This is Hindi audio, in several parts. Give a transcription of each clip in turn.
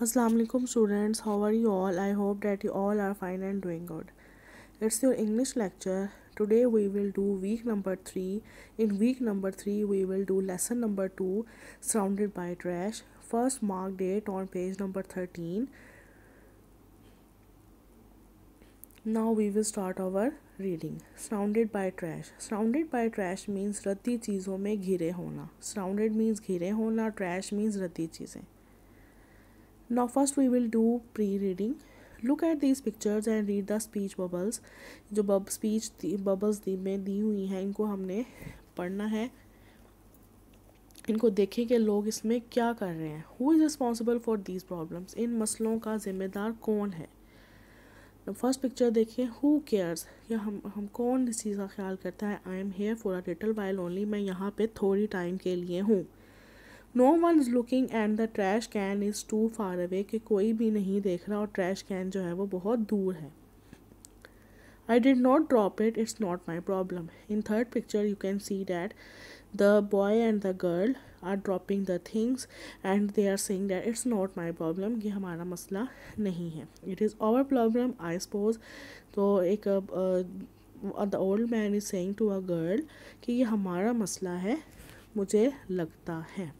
Assalamu alaikum students, how are you all? I hope that you all are fine and doing good. It's your English lecture. Today we will do week number 3. In week number 3 we will do lesson number 2, surrounded by trash. First mark date on page number 13. Now we will start our reading. Surrounded by trash. Surrounded by trash means रद्दी चीज़ों में घिरे होना. Surrounded means घिरे होना. Trash means रद्दी चीज़ें. Now first we will do pre-reading. Look at these pictures and read the speech bubbles. जो speech bubbles में दी हुई हैं इनको हमने पढ़ना है. इनको देखें कि लोग इसमें क्या कर रहे हैं. Who is responsible for these problems? इन मसलों का जिम्मेदार कौन है. फर्स्ट पिक्चर देखिए. Who cares? या हम कौन इस चीज़ का ख्याल करता है. I am here for a little while only. मैं यहाँ पे थोड़ी टाइम के लिए हूँ. No one is looking and the trash can is too far away. कि कोई भी नहीं देख रहा और ट्रैश कैन जो है वो बहुत दूर है. I did not drop it. It's not my problem. In third picture you can see that the boy and the girl are dropping the things and they are saying that it's not my problem. ये हमारा मसला नहीं है. It is our problem, I suppose. तो एक the old man is saying to a girl कि ये हमारा मसला है, मुझे लगता है.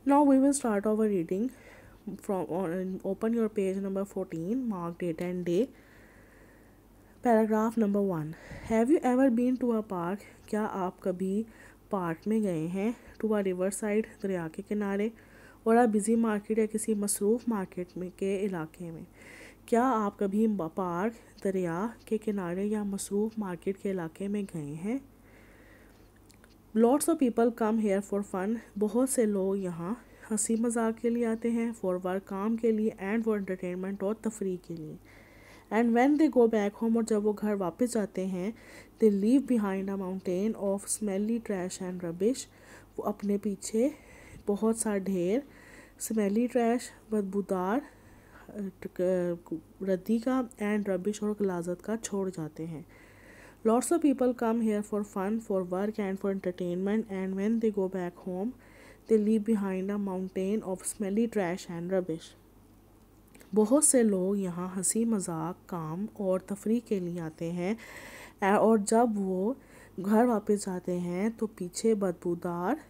Now we will start our reading from open your page number 14, mark date and day. Paragraph number 1. Have you ever been to a park? क्या आप कभी पार्क में गए हैं? To a river side, दरिया के किनारे. और a busy market या किसी मसरूफ़ मार्केट में के इलाके में. क्या आप कभी पार्क, दरिया के किनारे या मसरूफ़ मार्केट के इलाके में गए हैं? Lots of people come here for fun. बहुत से लोग यहाँ हंसी मजाक के लिए आते हैं. For work, काम के लिए. And for entertainment, और तफरीह के लिए. And when they go back home, और जब वो घर वापस जाते हैं, they leave behind a mountain of smelly trash and rubbish. वो अपने पीछे बहुत सा ढेर smelly trash, बदबूदार रद्दी का, and rubbish और गलाजत का छोड़ जाते हैं. Lots of people come here for fun, for work and for entertainment, and when they go back home, they leave behind a mountain of smelly trash and rubbish. बहुत से लोग यहाँ हंसी मजाक, काम और तफरीह के लिए आते हैं और जब वो घर वापस जाते हैं तो पीछे बदबूदार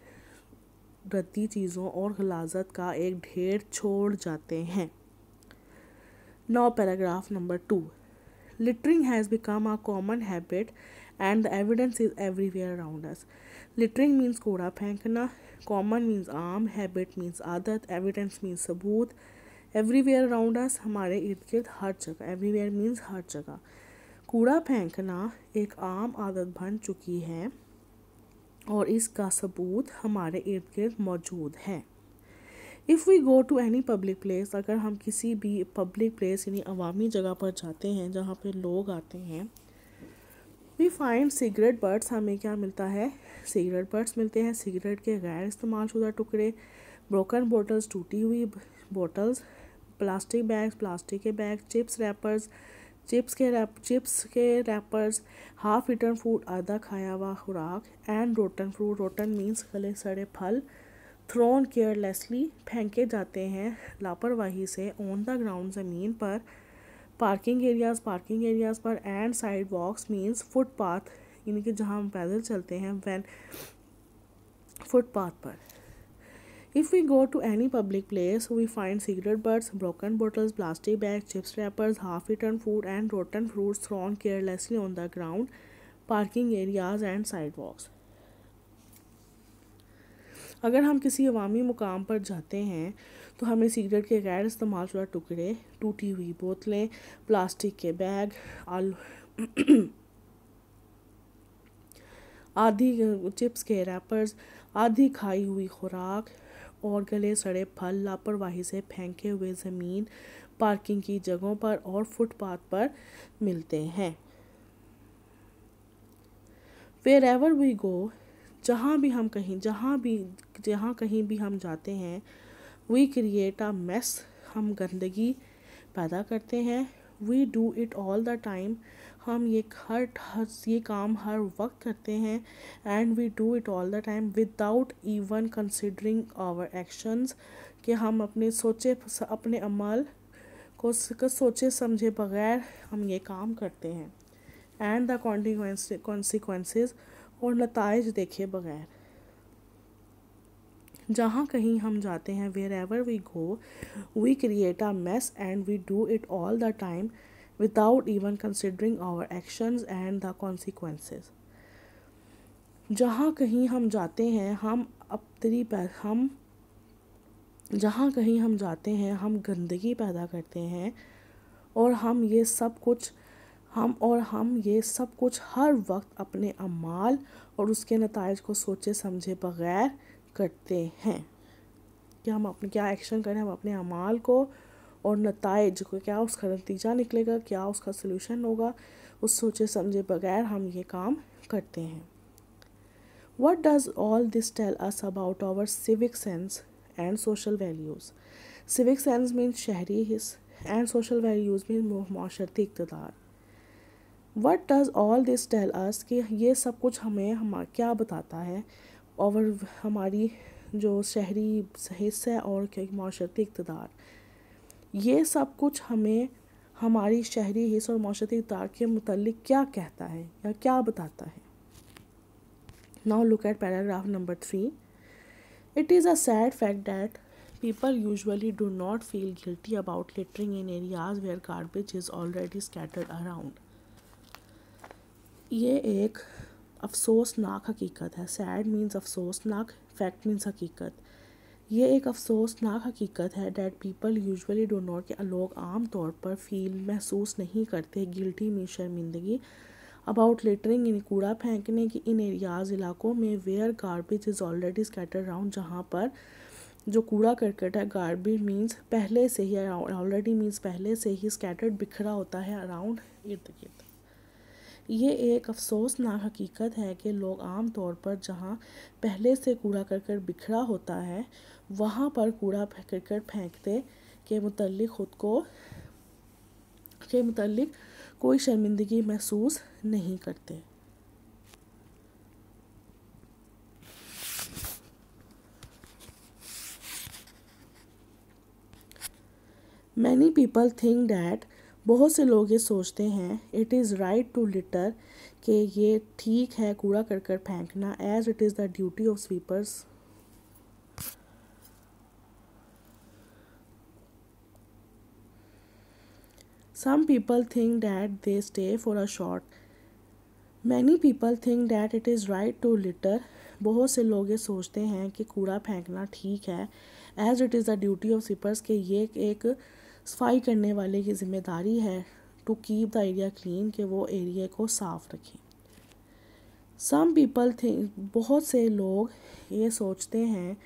रद्दी चीज़ों और गलाजत का एक ढेर छोड़ जाते हैं. Now paragraph number 2. Littering has become a common habit and the evidence is everywhere around us. Littering means कूड़ा फेंकना. Common means आम. Habit means आदत. Evidence means सबूत. Everywhere around us हमारे इर्द गिर्द हर जगह. Everywhere means हर जगह. कूड़ा फेंकना एक आम आदत बन चुकी है और इसका सबूत हमारे इर्द गिर्द मौजूद है. If we go to any public place, अगर हम किसी भी public place यानी अवामी जगह पर जाते हैं जहाँ पे लोग आते हैं, we find cigarette butts. हमें क्या मिलता है? cigarette butts मिलते हैं. सिगरेट के गैर इस्तेमाल शुदा टुकड़े, broken bottles, टूटी हुई bottles, प्लास्टिक बैग्स, प्लास्टिक के बैग, चिप्स रैपर्स, चिप्स के रैपर्स, हाफ ईटन फूड, आधा खाया हुआ खुराक, and rotten fruit. Rotten means गले सड़े फल. थ्रोन केयरलेसली फेंके जाते हैं लापरवाही से. ऑन द ग्राउंड ज़मीन पर. पार्किंग एरियाज़ पर. And sidewalks means footpath यानी कि जहाँ हम पैदल चलते हैं वैन फुटपाथ पर. If we go to any public place, we find cigarette butts, broken bottles, plastic bags, chips wrappers, half-eaten food and rotten fruits thrown carelessly on the ground, parking areas and sidewalks. अगर हम किसी अवामी मुकाम पर जाते हैं तो हमें सिगरेट के गैर इस्तेमाल शुदा टुकड़े, टूटी हुई बोतलें, प्लास्टिक के बैग, आधी चिप्स के रैपर्स, आधी खाई हुई खुराक और गले सड़े फल लापरवाही से फेंके हुए ज़मीन, पार्किंग की जगहों पर और फुटपाथ पर मिलते हैं. Wherever we go, जहाँ कहीं भी हम जाते हैं, we create a mess. हम गंदगी पैदा करते हैं. We do it all the time. हम ये काम हर वक्त करते हैं, and we do it all the time without even considering our actions, कि हम अपने अमल को सोचे समझे बगैर हम ये काम करते हैं, एंड द कॉन्सिक्वेंसेस, और नताइज देखे बगैर। जहाँ कहीं हम जाते हैं, wherever we go we create a mess and we do it all the time without even considering our actions and the consequences. जहाँ कहीं हम जाते हैं जहाँ कहीं हम जाते हैं हम गंदगी पैदा करते हैं, और हम ये सब कुछ हर वक्त अपने अमाल और उसके नताइज को सोचे समझे बगैर करते हैं। कि हम अपने क्या एक्शन करें, हम अपने अमाल को और नताइज को, क्या उसका नतीजा निकलेगा, क्या उसका सलूशन होगा, उस सोचे समझे बगैर हम ये काम करते हैं। What does all this tell us about our civic sense and social values? Civic sense means शहरी हिस्स and social values means माशरती इक़्तिदार। What does all this tell us कि ये सब कुछ हमें क्या बताता है, और हमारी जो शहरी हिस्सा है और माशरती इक़्तिदार, ये सब कुछ हमें हमारी शहरी हिस्स और माशरती इक़्तिदार के मुतालिक क्या कहता है या क्या बताता है। Now look at paragraph number 3. It is a sad fact that people usually do not feel guilty about littering in areas where garbage is already scattered around. ये एक अफसोसनाक हकीकत है। Sad means अफसोसनाक, fact means हकीकत। ये एक अफसोसनाक हकीकत है that people usually do not, कि लोग आम तौर पर महसूस नहीं करते, guilty means शर्मिंदगी, अबाउट लिटरिंग इन, कूड़ा फेंकने की, इन एरियाज़ इलाकों में, where garbage is already scattered around, जहाँ पर जो कूड़ा करकट है, गार्बेज मीन्स पहले से ही, ऑलरेडी मीन्स पहले से ही, स्कैटर्ड बिखरा होता है अराउंड, इर्द गिर्द। ये एक अफसोसनाक हकीकत है कि लोग आम तौर पर जहाँ पहले से कूड़ा करकट बिखरा होता है वहाँ पर कूड़ा करकट फेंकते के मुतल्लिक कोई शर्मिंदगी महसूस नहीं करते। Many people think that, बहुत से लोग ये सोचते हैं, it is right to litter, कि ये ठीक है कूड़ा करकट फेंकना, as it is the duty of sweepers. Some people think that they stay for a short. Many people think that it is right to litter. बहुत से लोग ये सोचते हैं कि कूड़ा फेंकना ठीक है, as it is the duty of sweepers, कि ये एक सफाई करने वाले की ज़िम्मेदारी है, to keep the area clean, कि वो एरिया को साफ़ रखें। Some people think, बहुत से लोग ये सोचते हैं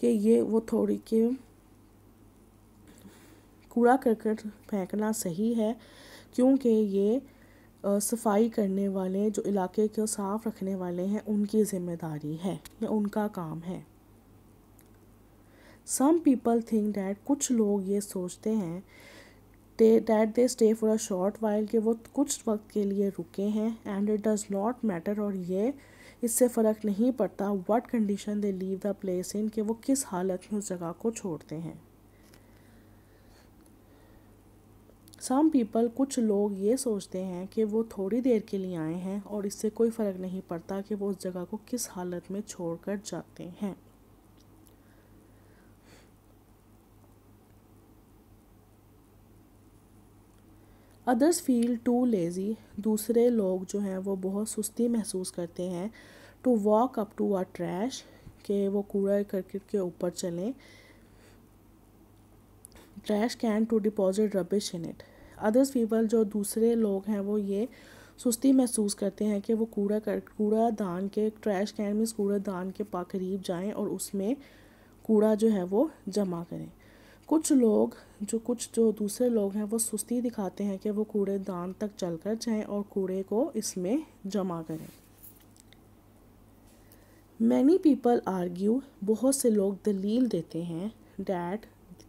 कि ये वो थोड़ी कि कूड़ा करकट फेंकना सही है, क्योंकि ये सफाई करने वाले, जो इलाके को साफ़ रखने वाले हैं, उनकी ज़िम्मेदारी है या उनका काम है। Some people think that, कुछ लोग ये सोचते हैं that they stay for a short while, कि वो कुछ वक्त के लिए रुके हैं, and it does not matter, और ये इससे फ़र्क नहीं पड़ता what condition they leave the place in, कि वो किस हालत में उस जगह को छोड़ते हैं। Some people, कुछ लोग ये सोचते हैं कि वो थोड़ी देर के लिए आए हैं और इससे कोई फ़र्क नहीं पड़ता कि वो उस जगह को किस हालत में छोड़कर जाते हैं। Others feel too lazy, दूसरे लोग जो हैं वो बहुत सुस्ती महसूस करते हैं, to walk up to a trash, कि वो कूड़ा करकट के ऊपर चलें, trash can to deposit rubbish in it. Others people, जो दूसरे लोग हैं वो ये सुस्ती महसूस करते हैं कि वो कूड़ादान के, ट्रैश कैन में कूड़ादान के करीब जाएं और उसमें कूड़ा जो है वो जमा करें। कुछ जो दूसरे लोग हैं वो सुस्ती दिखाते हैं कि वो कूड़ेदान तक चलकर जाएं और कूड़े को इसमें जमा करें। Many people argue, बहुत से लोग दलील देते हैं, that,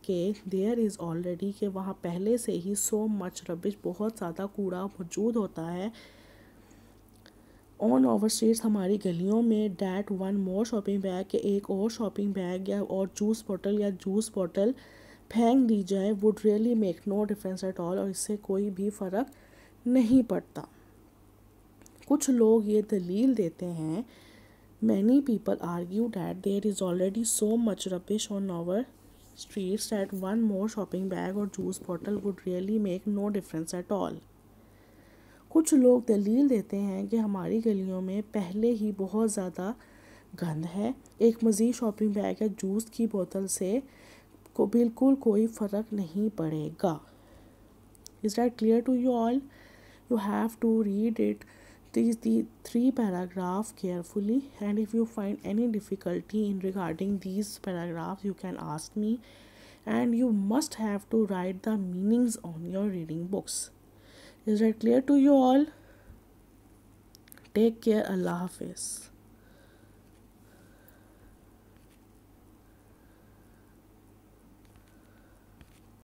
कि देयर इज़ ऑलरेडी, कि वहाँ पहले से ही सो मच रबिश, बहुत ज़्यादा कूड़ा मौजूद होता है ऑन ओवर स्ट्रीट्स, हमारी गलियों में, that one more shopping bag, के एक और शॉपिंग बैग या और जूस बॉटल फेंक दी जाए, would really make no difference at all, और इससे कोई भी फ़र्क नहीं पड़ता। कुछ लोग ये दलील देते हैं, many people argue that there is already so much rubbish on over streets that one more shopping bag और juice bottle would really make no difference at all. कुछ लोग दलील देते हैं कि हमारी गलियों में पहले ही बहुत ज़्यादा गंद है, एक मज़ीद शॉपिंग बैग या जूस की बोतल से को बिल्कुल कोई फ़र्क नहीं पड़ेगा। Is that clear to you all? You have to read the three paragraphs carefully, and if you find any difficulty in regarding these paragraphs, you can ask me, and you must have to write the meanings on your reading books. Is that clear to you all? Take care. Allah Hafiz.